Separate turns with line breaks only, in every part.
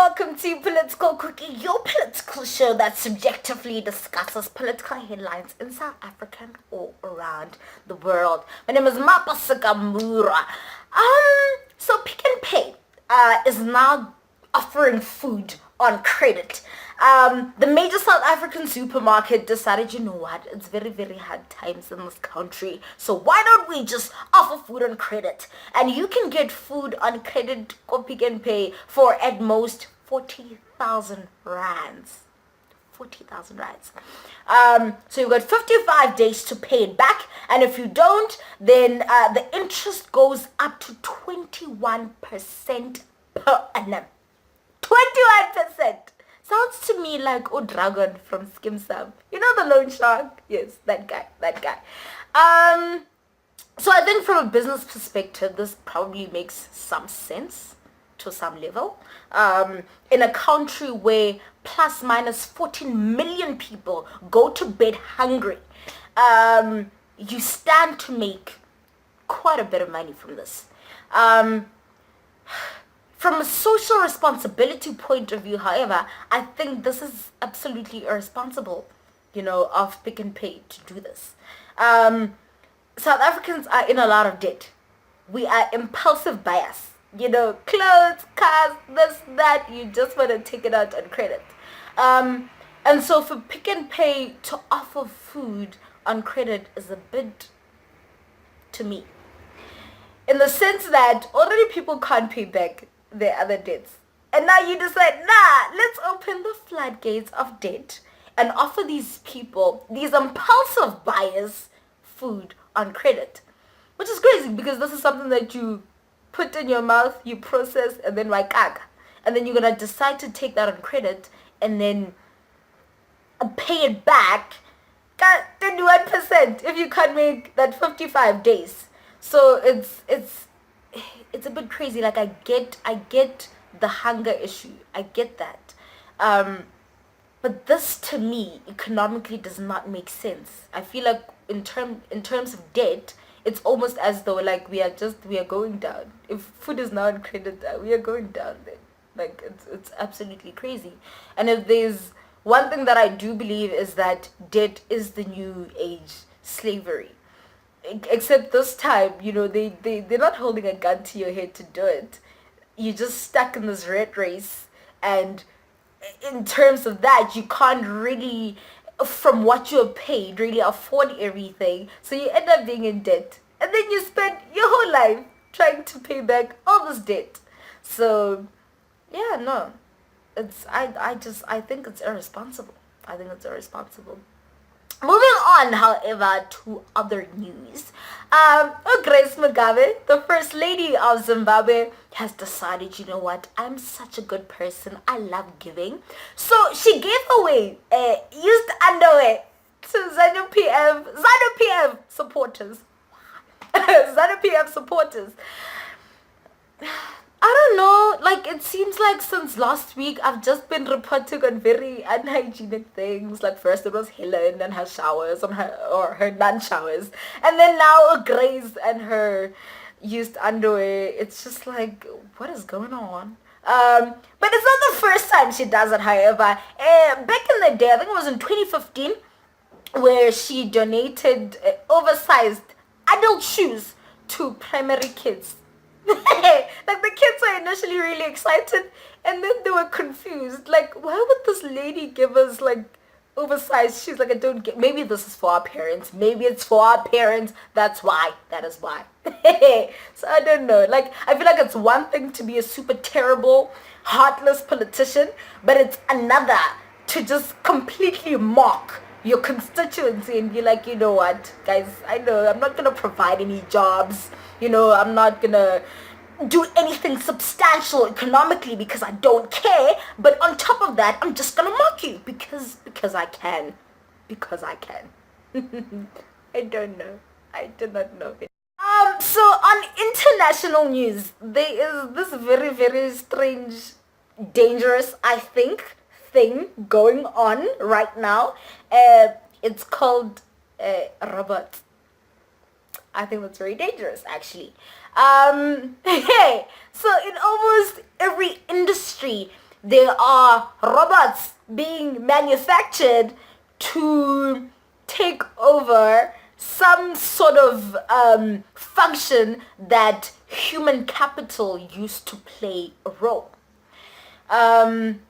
welcome to Political Cookie, your political show that subjectively discusses political headlines in South Africa and all around the world. My name is Mapasika Mura. So Pick n Pay is now offering food on credit. The major South African supermarket decided, you know what, it's very, very hard times in this country. So why don't we just offer food on credit? And you can get food on credit or Pick n Pay for at most 40,000 rands. 40,000 rands. So you've got 55 days to pay it back. And if you don't, then the interest goes up to 21% per annum. 21%. Sounds to me like Dragon from Skim Sam. You know the loan shark? Yes, that guy. So I think from a business perspective, this probably makes some sense to some level. In a country where plus minus 14 million people go to bed hungry, you stand to make quite a bit of money from this. From a social responsibility point of view, however, I think this is absolutely irresponsible, of Pick n Pay to do this. South Africans are in a lot of debt. We are impulsive buyers. Clothes, cars, this, that, you just want to take it out on credit. And so for Pick n Pay to offer food on credit is a bit, to me, in the sense that already people can't pay back their other debts. And now you decide, let's open the floodgates of debt and offer these people, these impulsive buyers, food on credit. Which is crazy because this is something that you put in your mouth, you process, and then waikaga. And then you're going to decide to take that on credit and then pay it back 21% if you can't make that 55 days. So it's a bit crazy. Like I get the hunger issue. I get that. But this to me economically does not make sense. I feel like in terms of debt, it's almost as though like we are going down. If food is now on credit, we are going down then. Like it's absolutely crazy. And if there's one thing that I do believe is that debt is the new age slavery. Except this time, they're not holding a gun to your head to do it. You're just stuck in this rat race, and in terms of that, you can't really, from what you're paid, really afford everything. So you end up being in debt, and then you spend your whole life trying to pay back all this debt. So yeah, no, I think it's irresponsible. I think it's irresponsible. Moving on, however, to other news. Grace Mugabe, the First Lady of Zimbabwe, has decided, you know what, I'm such a good person. I love giving. So she gave away used underwear to ZANU-PF supporters. ZANU-PF supporters. I don't know, like it seems like since last week I've just been reporting on very unhygienic things. Like first it was Helen and her showers or her non-showers, and then now Grace and her used underwear. It's just like, what is going on? But it's not the first time she does it, however. Back in the day, I think it was in 2015, where she donated oversized adult shoes to primary kids. Like the kids were initially really excited and then they were confused. Like, why would this lady give us like oversized shoes? Like, I don't get. Maybe this is for our parents. Maybe it's for our parents. That's why. That is why. So I don't know. Like, I feel like it's one thing to be a super terrible, heartless politician, but it's another to just completely mock your constituency and be like, you know what, guys, I know I'm not gonna provide any jobs. I'm not gonna do anything substantial economically because I don't care. But on top of that, I'm just gonna mock you because I can. Because I can. I don't know. I do not know. So on international news, there is this very, very strange, dangerous, I think, thing going on right now. It's called robots. I think that's very dangerous, actually. So in almost every industry, there are robots being manufactured to take over some sort of function that human capital used to play a role. Um,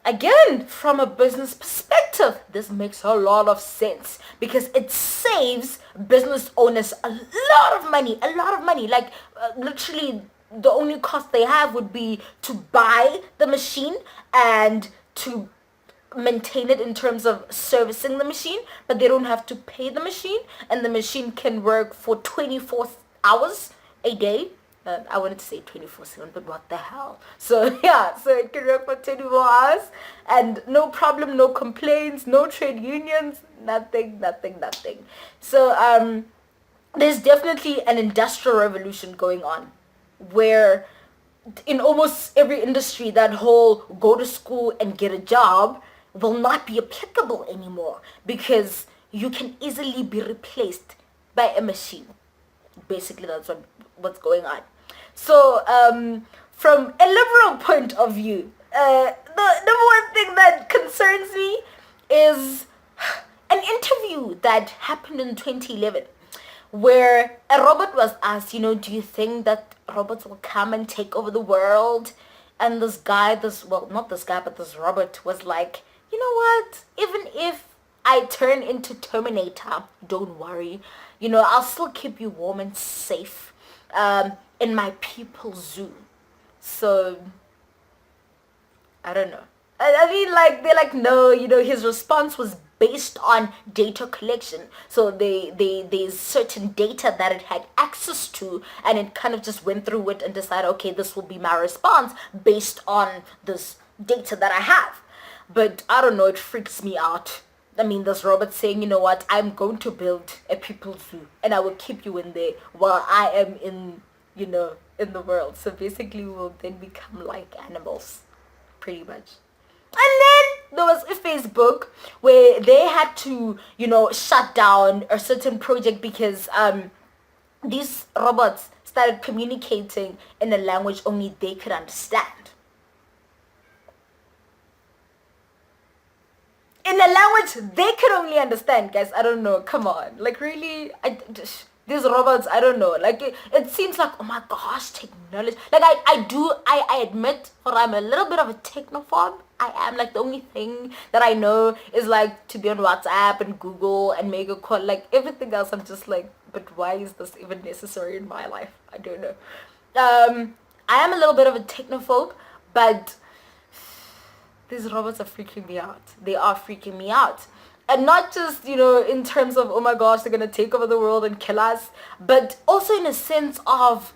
Again, from a business perspective, this makes a lot of sense because it saves business owners a lot of money. Like literally, the only cost they have would be to buy the machine and to maintain it in terms of servicing the machine, but they don't have to pay the machine, and the machine can work for 24 hours a day. I wanted to say 24/7, but what the hell? So yeah, so it can work for 24 hours and no problem, no complaints, no trade unions, nothing, nothing, nothing. So there's definitely an industrial revolution going on where in almost every industry that whole go to school and get a job will not be applicable anymore because you can easily be replaced by a machine. Basically, that's what's going on. So from a liberal point of view, the number one thing that concerns me is an interview that happened in 2011 where a robot was asked, do you think that robots will come and take over the world? And this guy, not this guy, but this robot was like, you know what? Even if I turn into Terminator, don't worry. I'll still keep you warm and safe in my people's zoo. So, I don't know. I mean, like, they're like, no, his response was based on data collection. So there's certain data that it had access to, and it kind of just went through it and decided, okay, this will be my response based on this data that I have. But I don't know, it freaks me out. I mean, this robot saying, you know what, I'm going to build a people's zoo and I will keep you in there while I am in the world. So basically we'll then become like animals, pretty much. And then there was a Facebook where they had to, shut down a certain project because these robots started communicating in a language only they could understand. In a language they could only understand, guys. I don't know. Come on. Like, really? These robots, I don't know. Like, it seems like, oh my gosh, technology. Like, I admit, I'm a little bit of a technophobe. I am. Like, the only thing that I know is, like, to be on WhatsApp and Google and make a call. Like, everything else, I'm just like, but why is this even necessary in my life? I don't know. I am a little bit of a technophobe, but these robots are freaking me out. They are freaking me out. And not just, in terms of, oh my gosh, they're going to take over the world and kill us, but also in a sense of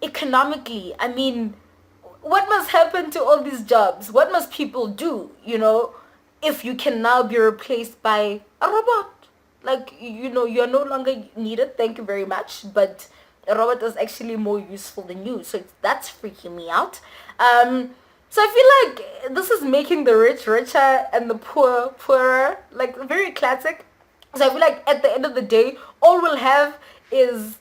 economically. I mean, what must happen to all these jobs? What must people do, if you can now be replaced by a robot? Like, you're no longer needed, thank you very much, but a robot is actually more useful than you. So that's freaking me out. So I feel like this is making the rich richer and the poor poorer, like very classic. So I feel like at the end of the day, all we'll have is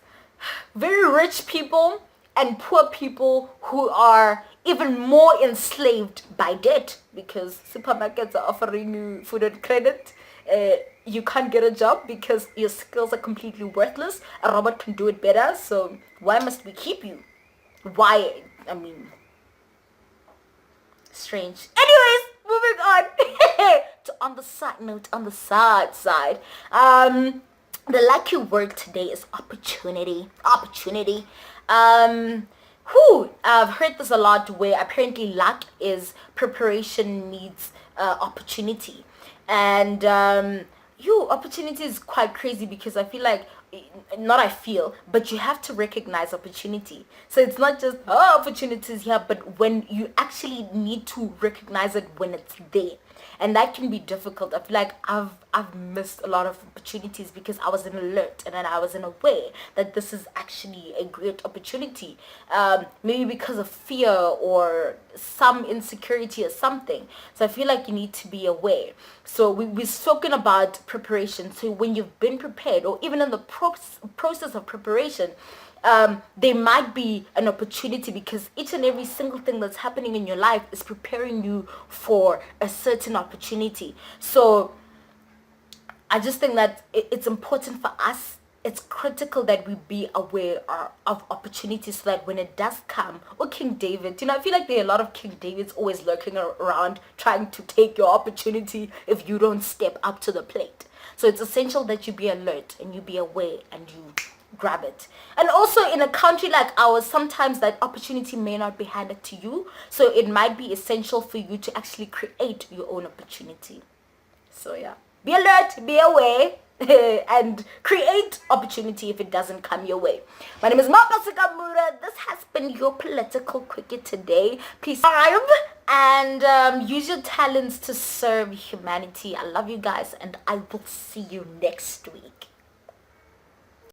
very rich people and poor people who are even more enslaved by debt because supermarkets are offering you food and credit. You can't get a job because your skills are completely worthless. A robot can do it better. So why must we keep you? Why? I mean, strange. Anyways, moving on to on the side note, on the side, the lucky word today is opportunity. I've heard this a lot where apparently luck is preparation meets opportunity, and opportunity is quite crazy because I feel like but you have to recognize opportunity. So it's not just opportunities here, but when you actually need to recognize it when it's there. And that can be difficult. I feel like I've missed a lot of opportunities because I wasn't alert and then I wasn't aware that this is actually a great opportunity. Maybe because of fear or some insecurity or something. So I feel like you need to be aware. So we've spoken about preparation. So when you've been prepared or even in the process of preparation, there might be an opportunity, because each and every single thing that's happening in your life is preparing you for a certain opportunity. So I just think that it's important for us. It's critical that we be aware of opportunities, so that when it does come, or King David, I feel like there are a lot of King Davids always lurking around trying to take your opportunity if you don't step up to the plate. So it's essential that you be alert and you be aware and you grab it. And also, in a country like ours, sometimes that opportunity may not be handed to you. So it might be essential for you to actually create your own opportunity. So yeah, be alert, be aware, and create opportunity if it doesn't come your way. My name is Marcus Sikamura. This has been your political cricket today. Peace out, and use your talents to serve humanity. I love you guys, and I will see you next week.